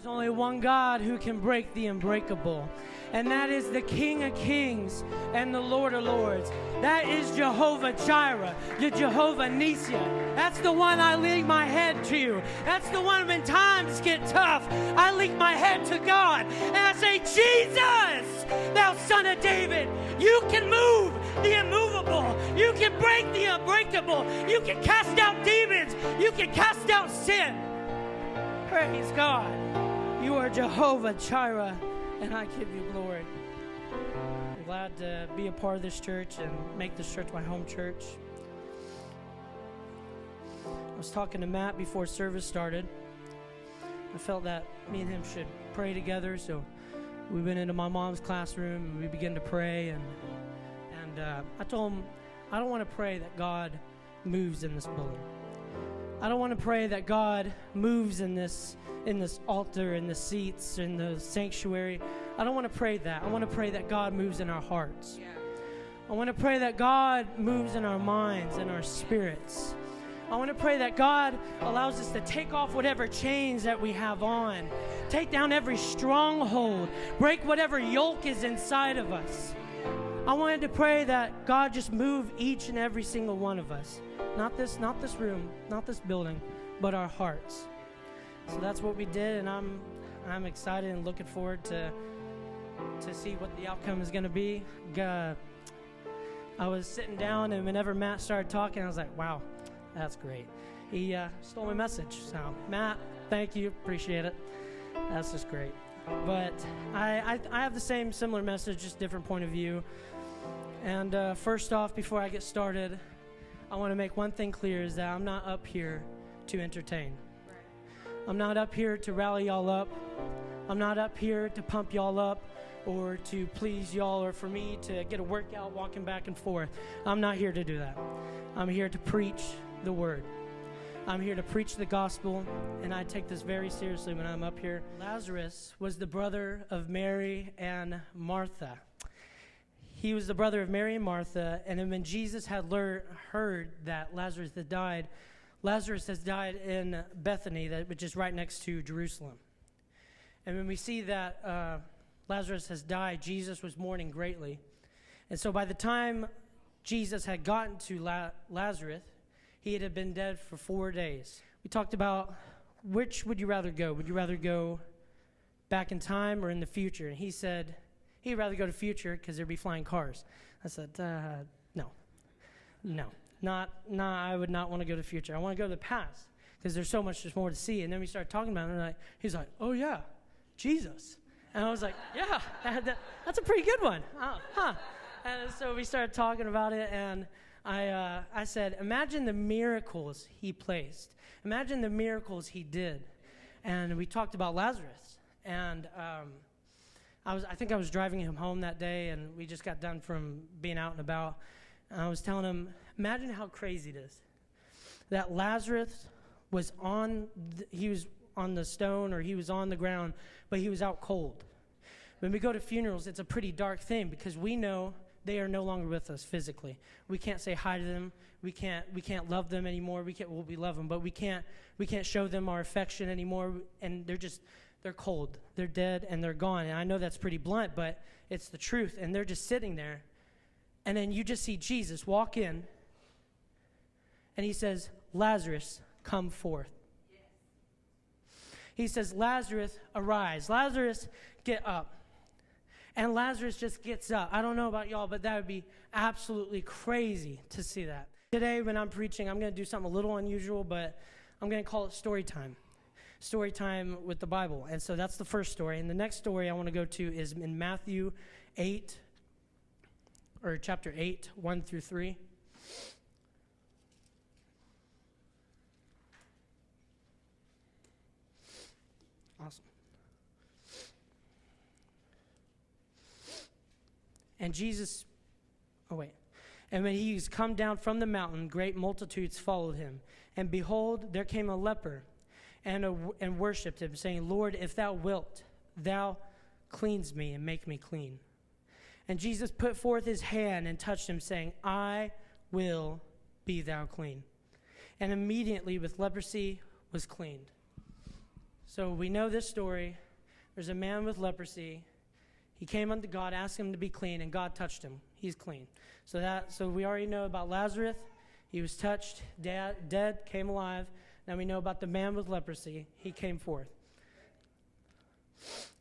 There's only one God who can break the unbreakable, and that is the King of Kings and the Lord of Lords. That is Jehovah Jireh, the Jehovah Nissi. That's the one I lean my head to. That's the one when times get tough, I lean my head to God, and I say, Jesus, thou Son of David, you can move the immovable. You can break the unbreakable. You can cast out demons. You can cast out sin. Praise God. You are Jehovah Jireh, and I give you glory. I'm glad to be a part of this church and make this church my home church. I was talking to Matt before service started. I felt that me and him should pray together, so we went into my mom's classroom and we began to pray. And I told him, I don't want to pray that God moves in this building. I don't want to pray that God moves in this altar, in the seats, in the sanctuary. I don't want to pray that. I want to pray that God moves in our hearts. Yeah. I want to pray that God moves in our minds and our spirits. I want to pray that God allows us to take off whatever chains that we have on, take down every stronghold, break whatever yoke is inside of us. I wanted to pray that God just move each and every single one of us. Not this room, not this building, but our hearts. So that's what we did, and I'm excited and looking forward to see what the outcome is going to be. I was sitting down, and whenever Matt started talking, I was like, wow, that's great. He stole my message. So, Matt, thank you. Appreciate it. That's just great. But I have the similar message, just different point of view. And first off, before I get started, I want to make one thing clear, is that I'm not up here to entertain. I'm not up here to rally y'all up. I'm not up here to pump y'all up or to please y'all or for me to get a workout walking back and forth. I'm not here to do that. I'm here to preach the word. I'm here to preach the gospel, and I take this very seriously when I'm up here. Lazarus was the brother of Mary and Martha. He was the brother of Mary and Martha, and then when Jesus had heard that Lazarus had died in Bethany, which is right next to Jerusalem. And when we see that Lazarus has died, Jesus was mourning greatly. And so by the time Jesus had gotten to Lazarus, he had been dead for 4 days. We talked about, which would you rather go? Would you rather go back in time or in the future? And he said he'd rather go to future because there'd be flying cars. I said, no, I would not want to go to the future. I want to go to the past because there's so much just more to see. And then we started talking about it, and he's like, oh yeah, Jesus. And I was like, yeah, that's a pretty good one. And so we started talking about it, and I said, imagine the miracles he placed. Imagine the miracles he did. And we talked about Lazarus. And I think I was driving him home that day, and we just got done from being out and about. And I was telling him, imagine how crazy it is that Lazarus was he was on the stone, or he was on the ground, but he was out cold. When we go to funerals, it's a pretty dark thing because we know they are no longer with us physically. We can't say hi to them. We can't love them anymore. We love them, but we can't show them our affection anymore. And they're cold. They're dead and they're gone. And I know that's pretty blunt, but it's the truth. And they're just sitting there. And then you just see Jesus walk in, and he says, Lazarus, come forth. Yes. He says, Lazarus, arise. Lazarus, get up. And Lazarus just gets up. I don't know about y'all, but that would be absolutely crazy to see that. Today when I'm preaching, I'm going to do something a little unusual, but I'm going to call it story time. Story time with the Bible. And so that's the first story. And the next story I want to go to is in Matthew 8, or chapter 8, 1 through 3. Awesome. And when he was come down from the mountain, great multitudes followed him. And behold, there came a leper and worshipped him, saying, Lord, if thou wilt, thou cleanse me and make me clean. And Jesus put forth his hand and touched him, saying, I will be thou clean. And immediately with leprosy was cleaned. So we know this story. There's a man with leprosy. He came unto God, asked him to be clean, and God touched him. He's clean. So we already know about Lazarus. He was touched, dead, came alive. Now we know about the man with leprosy. He came forth.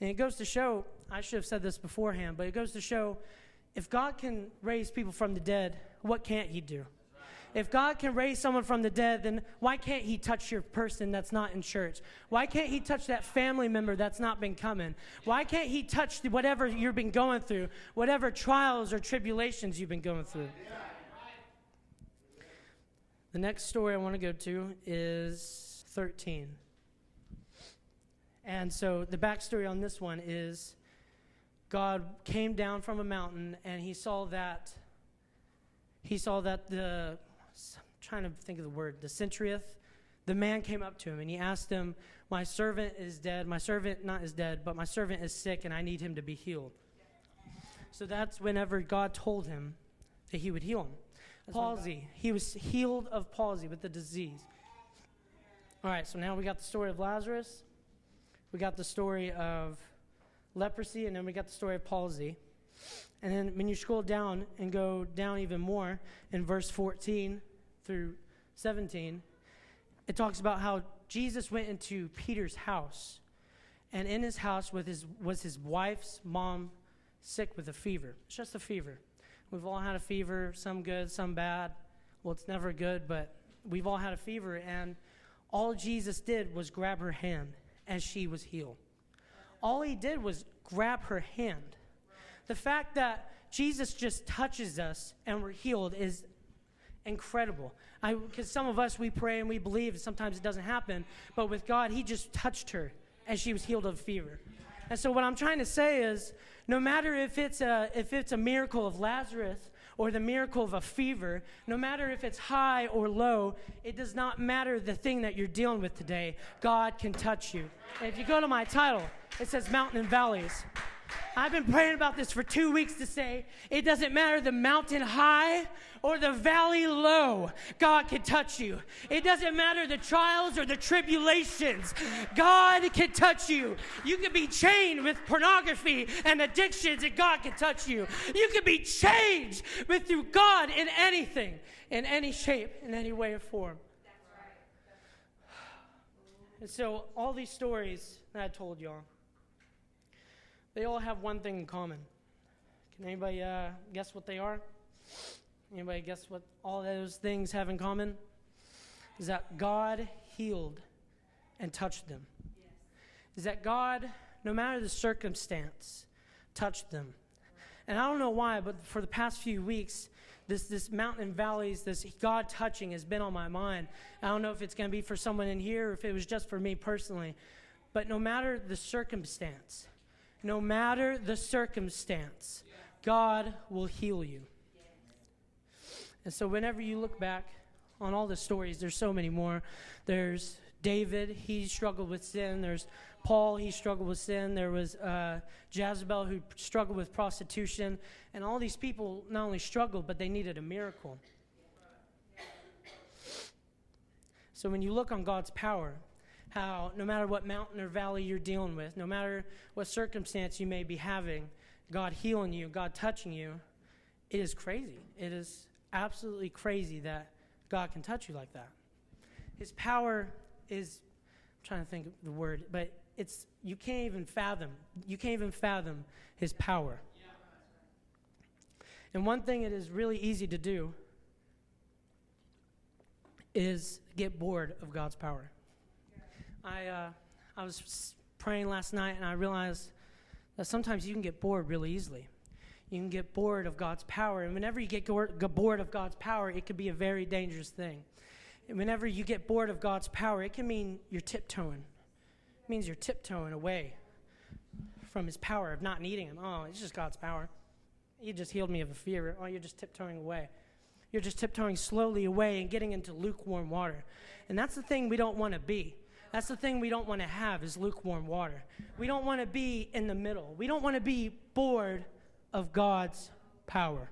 And it goes to show, I should have said this beforehand, but it goes to show, if God can raise people from the dead, what can't he do? If God can raise someone from the dead, then why can't he touch your person that's not in church? Why can't he touch that family member that's not been coming? Why can't he touch whatever you've been going through, whatever trials or tribulations you've been going through? The next story I want to go to is 13. And so the backstory on this one is God came down from a mountain and he saw that the, I'm trying to think of the word, the centurion, the man came up to him and he asked him, my servant is dead. My servant not is dead, but my servant is sick and I need him to be healed. So that's whenever God told him that he would heal him. Palsy. He was healed of palsy with the disease. All right, so now we got the story of Lazarus. We got the story of leprosy, and then we got the story of palsy. And then when you scroll down and go down even more in verse 14 through 17, it talks about how Jesus went into Peter's house. And in his house was his wife's mom sick with a fever. It's just a fever. We've all had a fever, some good, some bad. Well, it's never good, but we've all had a fever. And all Jesus did was grab her hand as she was healed. All he did was grab her hand. The fact that Jesus just touches us and we're healed is incredible. Because some of us, we pray and we believe, and sometimes it doesn't happen. But with God, he just touched her as she was healed of fever. And so what I'm trying to say is, no matter if it's a miracle of Lazarus or the miracle of a fever, no matter if it's high or low, it does not matter the thing that you're dealing with today. God can touch you. And if you go to my title, it says Mountain and Valleys. I've been praying about this for 2 weeks to say, it doesn't matter the mountain high or the valley low, God can touch you. It doesn't matter the trials or the tribulations, God can touch you. You can be chained with pornography and addictions and God can touch you. You can be changed through God in anything, in any shape, in any way or form. And so all these stories that I told y'all, they all have one thing in common. Can anybody guess what they are? Anybody guess what all those things have in common? Is that God healed and touched them. Yes. Is that God, no matter the circumstance, touched them. And I don't know why, but for the past few weeks, this mountain and valleys, this God touching has been on my mind. I don't know if it's going to be for someone in here or if it was just for me personally. But no matter the circumstance, God will heal you. And so whenever you look back on all the stories, there's so many more. There's David, he struggled with sin. There's Paul, he struggled with sin. There was Jezebel, who struggled with prostitution. And all these people not only struggled, but they needed a miracle. So when you look on God's power, how no matter what mountain or valley you're dealing with, no matter what circumstance you may be having, God healing you, God touching you, it is crazy. It is absolutely crazy that God can touch you like that. His power is, I'm trying to think of the word, but you can't even fathom his power. And one thing it is really easy to do is get bored of God's power. I was praying last night, and I realized that sometimes you can get bored really easily. You can get bored of God's power, and whenever you get bored of God's power, it could be a very dangerous thing. And whenever you get bored of God's power, it can mean you're tiptoeing. It means you're tiptoeing away from his power of not needing him. Oh, it's just God's power. He just healed me of a fever. Oh, you're just tiptoeing away. You're just tiptoeing slowly away and getting into lukewarm water. And that's the thing we don't want to be. That's the thing we don't want to have is lukewarm water. We don't want to be in the middle. We don't want to be bored of God's power.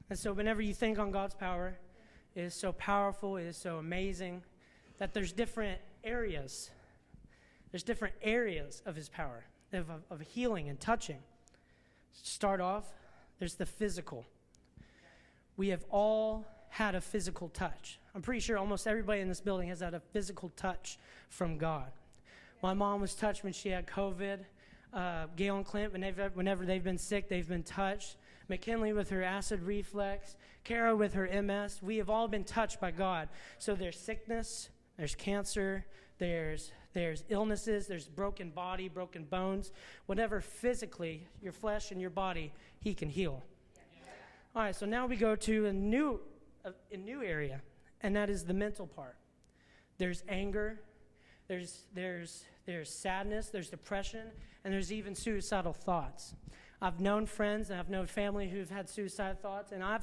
And so whenever you think on God's power, it is so powerful, it is so amazing that there's different areas. There's different areas of his power, of healing and touching. To start off, there's the physical. We have all had a physical touch. I'm pretty sure almost everybody in this building has had a physical touch from God. My mom was touched when she had COVID. Gail and Clint, whenever they've been sick, they've been touched. McKinley with her acid reflux. Kara with her MS. We have all been touched by God. So there's sickness, there's cancer, there's illnesses, there's broken body, broken bones. Whatever physically, your flesh and your body, he can heal. All right, so now we go to a new area, and that is the mental part. There's anger, there's sadness, there's depression, and there's even suicidal thoughts. I've known friends and I've known family who've had suicide thoughts, and I've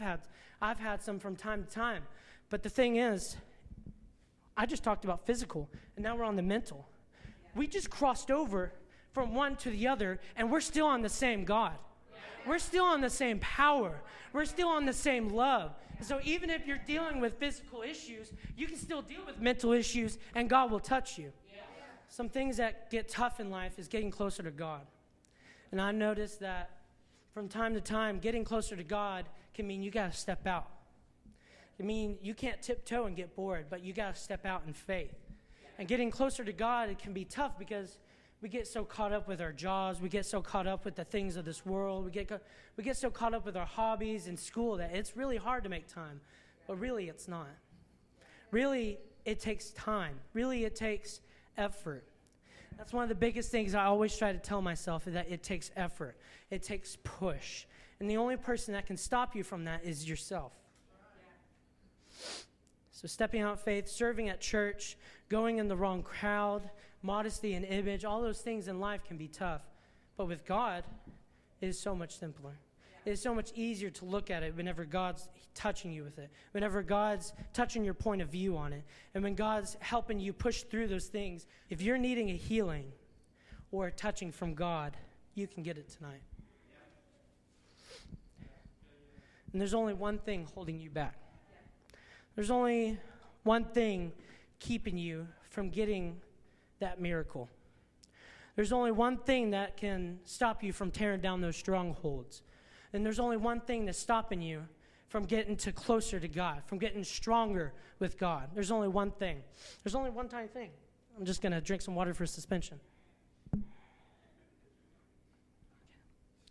had some from time to time. But the thing is, I just talked about physical, and now we're on the mental. We just crossed over from one to the other, and we're still on the same God. We're still on the same power. We're still on the same love. So even if you're dealing with physical issues, you can still deal with mental issues, and God will touch you. Some things that get tough in life is getting closer to God. And I noticed that from time to time, getting closer to God can mean you got to step out. It means you can't tiptoe and get bored, but you got to step out in faith. And getting closer to God, it can be tough because we get so caught up with our jobs. We get so caught up with the things of this world. We get so caught up with our hobbies in school that it's really hard to make time. But really, it's not. Really, it takes time. Really, it takes effort. That's one of the biggest things I always try to tell myself, is that it takes effort. It takes push. And the only person that can stop you from that is yourself. So stepping out in faith, serving at church, going in the wrong crowd, modesty and image, all those things in life can be tough. But with God, it is so much simpler. It is so much easier to look at it whenever God's touching you with it, whenever God's touching your point of view on it, and when God's helping you push through those things. If you're needing a healing or a touching from God, you can get it tonight. And there's only one thing holding you back. There's only one thing keeping you from getting that miracle. There's only one thing that can stop you from tearing down those strongholds. And there's only one thing that's stopping you from getting closer to God, from getting stronger with God. There's only one thing. There's only one tiny thing. I'm just going to drink some water for suspension.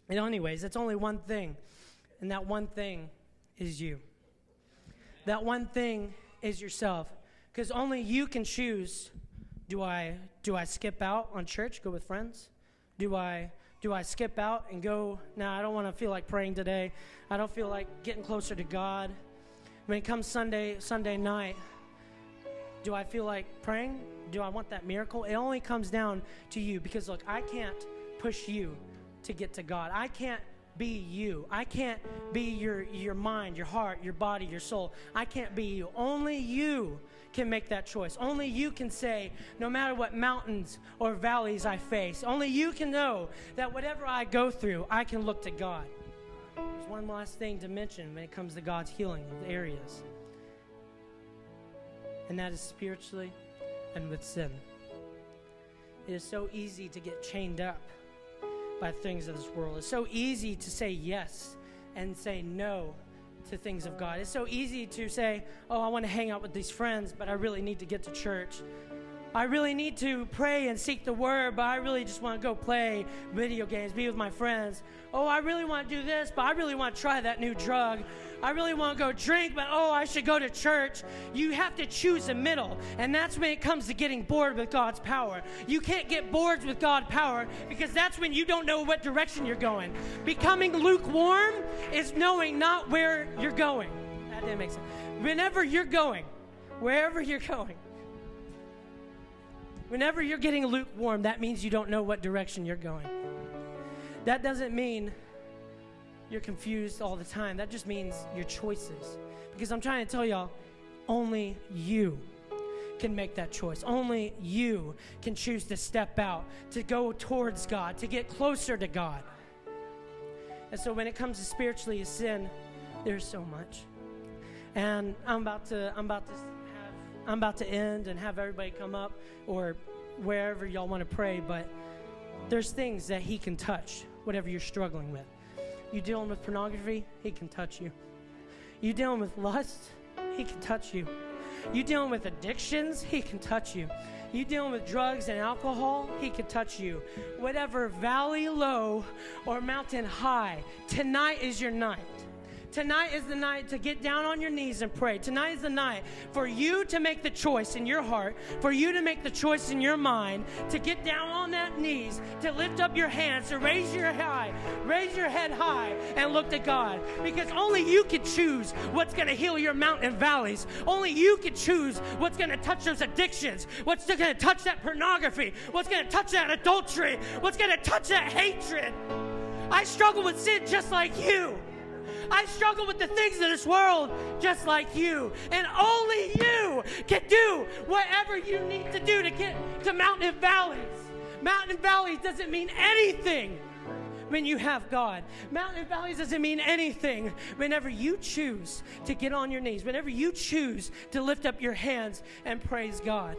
And anyways, it's only one thing. And that one thing is you. That one thing is yourself. Because only you can choose, do I skip out on church, go with friends? Do I skip out and go, I don't want to feel like praying today. I don't feel like getting closer to God. When it comes Sunday night, do I feel like praying? Do I want that miracle? It only comes down to you, because look, I can't push you to get to God. I can't be you. I can't be your mind, your heart, your body, your soul. I can't be you. Only you can make that choice. Only you can say, no matter what mountains or valleys I face, only you can know that whatever I go through, I can look to God. There's one last thing to mention when it comes to God's healing of areas, and that is spiritually and with sin. It is so easy to get chained up by things of this world. It's so easy to say yes and say no to things of God. It's so easy to say, I want to hang out with these friends, but I really need to get to church. I really need to pray and seek the word, but I really just want to go play video games, be with my friends. I really want to do this, but I really want to try that new drug. I really want to go drink, but I should go to church. You have to choose a middle, and that's when it comes to getting bored with God's power. You can't get bored with God's power, because that's when you don't know what direction you're going. Becoming lukewarm is knowing not where you're going. That didn't make sense. Whenever you're going, wherever you're going, whenever you're getting lukewarm, that means you don't know what direction you're going. That doesn't mean you're confused all the time. That just means your choices. Because I'm trying to tell y'all, only you can make that choice. Only you can choose to step out, to go towards God, to get closer to God. And so when it comes to spiritually sin, there's so much. And I'm about to have I'm about to end and have everybody come up or wherever y'all want to pray, but there's things that he can touch, whatever you're struggling with. You dealing with pornography? He can touch you. You dealing with lust? He can touch you. You dealing with addictions? He can touch you. You dealing with drugs and alcohol? He can touch you. Whatever valley low or mountain high, tonight is your night. Tonight is the night to get down on your knees and pray. Tonight is the night for you to make the choice in your heart, for you to make the choice in your mind, to get down on that knees, to lift up your hands, to raise your head high and look to God. Because only you can choose what's going to heal your mountain valleys. Only you can choose what's going to touch those addictions, what's going to touch that pornography, what's going to touch that adultery, what's going to touch that hatred. I struggle with sin just like you. I struggle with the things of this world just like you. And only you can do whatever you need to do to get to mountain valleys. Mountain valleys doesn't mean anything when you have God. Mountain valleys doesn't mean anything whenever you choose to get on your knees, whenever you choose to lift up your hands and praise God.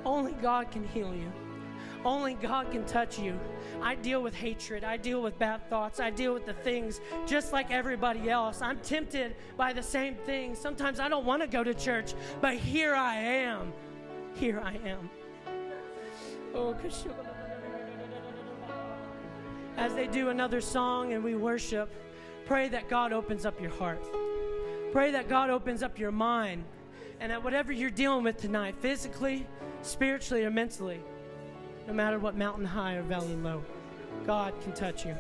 Only God can heal you. Only God can touch you. I deal with hatred. I deal with bad thoughts. I deal with the things just like everybody else. I'm tempted by the same things. Sometimes I don't want to go to church, but here I am. Here I am. Oh, as they do another song and we worship, pray that God opens up your heart. Pray that God opens up your mind. And that whatever you're dealing with tonight, physically, spiritually, or mentally, no matter what mountain high or valley low, God can touch you.